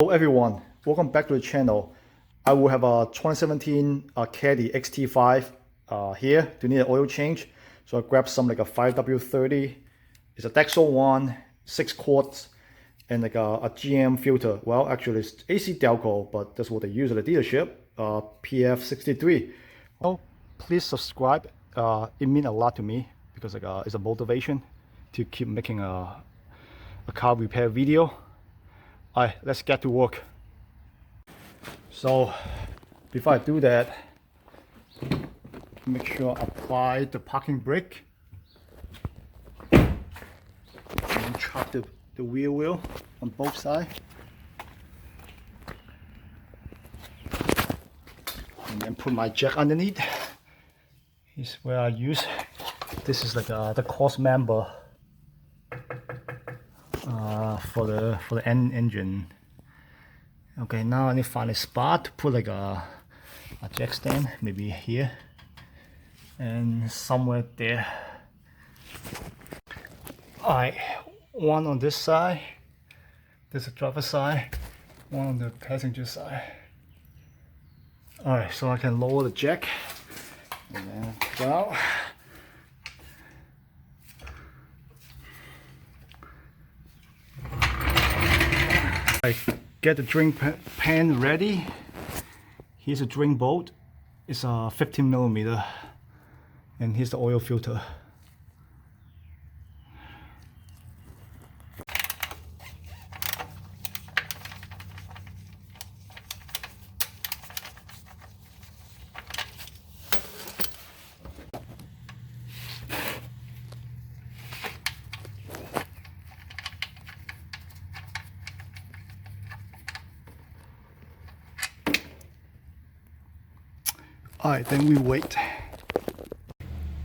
Hello everyone, welcome back to the channel. I will have a 2017 Caddy XT5 here to need an oil change. So I grabbed some like a 5W30. It's a Dexos one, 6 quarts, and like a GM filter. Well, actually it's AC Delco, but that's what they use at the dealership. PF63. Oh, please subscribe. It means a lot to me because like it's a motivation to keep making a car repair video. Alright, let's get to work. So before I do that, make sure I apply the parking brake and chop the rear wheel on both sides, and then put my jack underneath. Here's where I use. This is like the cross member for the engine. Okay, now I need to find a spot to put like a jack stand, maybe here and somewhere there. Alright, one on this side, this is the driver's side, one on the passenger side. Alright, so I can lower the jack and then down. I get the drain pan ready. Here's a drain bolt. It's a 15mm, and here's the oil filter. Alright, then we wait.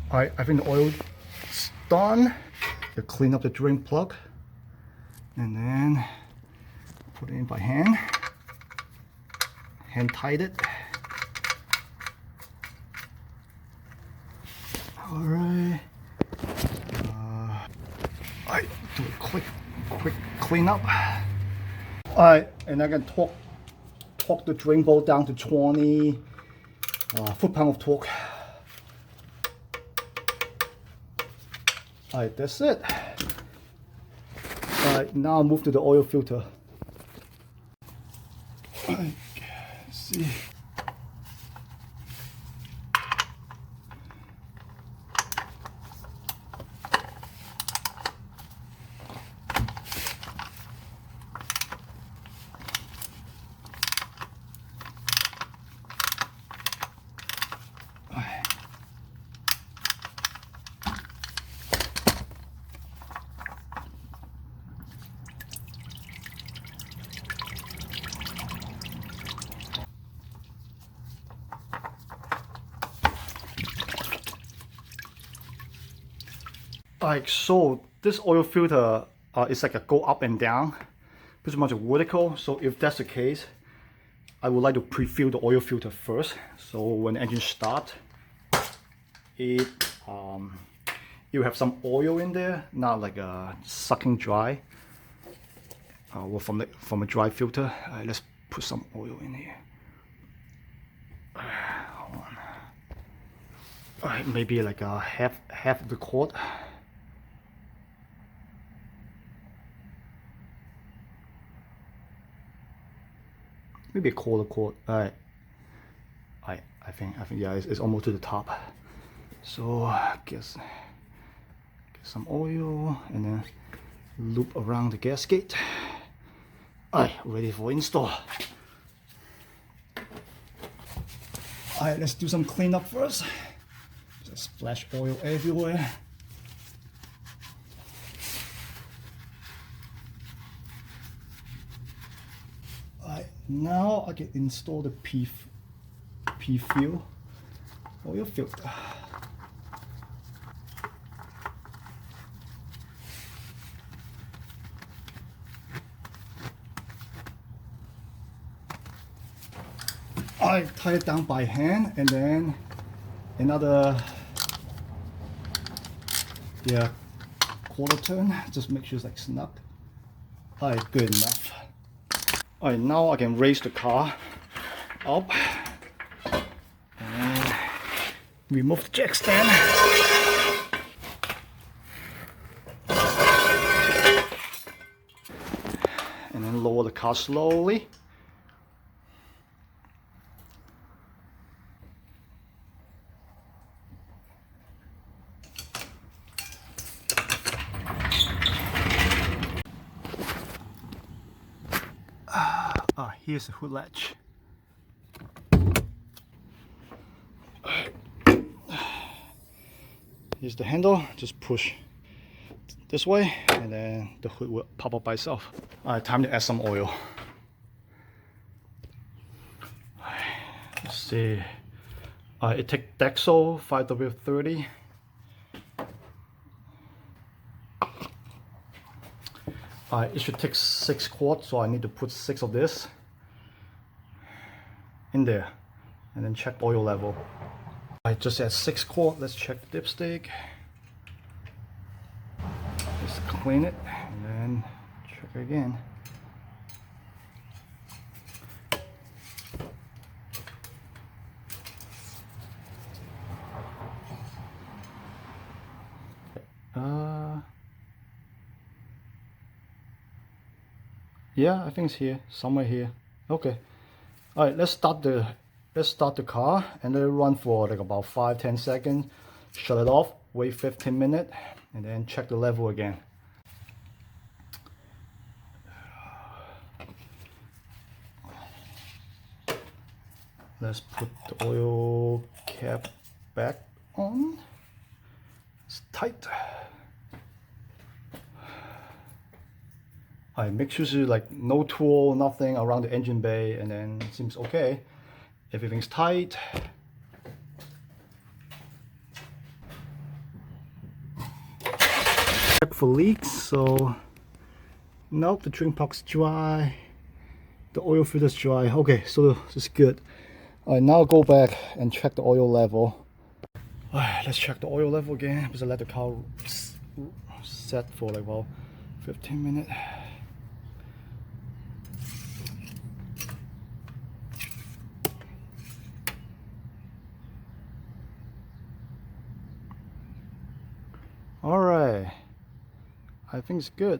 Alright, I think the oil is done. You clean up the drain plug and then put it in by hand. Hand tight it. Alright. Alright, do a quick clean up. Alright, and I can torque the drain bolt down to 20 foot-pound of torque. Alright, that's it. Alright, now I'll move to the oil filter. Alright, let's see. Alright, so this oil filter is like a go up and down, pretty much vertical. So if that's the case, I would like to pre-fill the oil filter first. So when the engine starts, it you have some oil in there, not like a sucking dry. Well, from a dry filter. Alright, let's put some oil in here. Hold on. Alright, maybe like a half of the quart. Maybe a quarter quart. Alright. I think yeah, it's almost to the top. So get some oil and then loop around the gasket. Alright, ready for install. Alright, let's do some cleanup first. Just splash oil everywhere. Now I can install the P-fill oil filter. I tie it down by hand and then another quarter turn. Just make sure it's like snug. Alright, good enough. All right, now I can raise the car up and remove the jack stand. And then lower the car slowly. Here's the hood latch. Here's the handle, just push this way and then the hood will pop up by itself. Alright, time to add some oil. Let's see. It takes Dexos 5W30. It should take 6 quarts, so I need to put 6 of this in there and then check oil level. I just add 6 quarts. Let's check the dipstick. Just clean it and then check again. Yeah, I think it's here, somewhere here. Okay. All right, let's start the car and let it run for like about 5-10 seconds. Shut it off, wait 15 minutes, and then check the level again. Let's put the oil cap back on. It's tight. I make sure there's like no tool, nothing around the engine bay, and then it seems okay. Everything's tight. Check for leaks. So nope, the drain plug's dry. The oil filter's dry. Okay, so this is good. All right, now go back and check the oil level. All right, let's check the oil level again because I let the car set for like about 15 minutes. All right, I think it's good,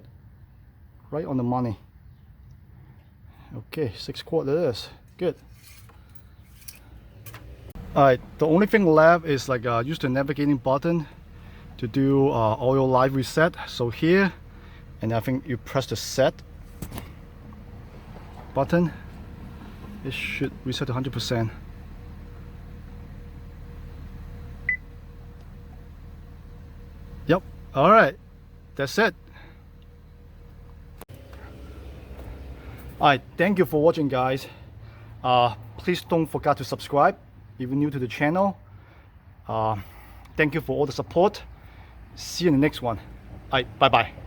right on the money. Okay, 6 quarts it is, good. All right, the only thing left is like use the navigating button to do oil live reset. So here, and I think you press the set button, it should reset to 100%. Yep, all right, that's it. All right, thank you for watching, guys. Please don't forget to subscribe if you're new to the channel. Thank you for all the support. See you in the next one. All right, bye-bye.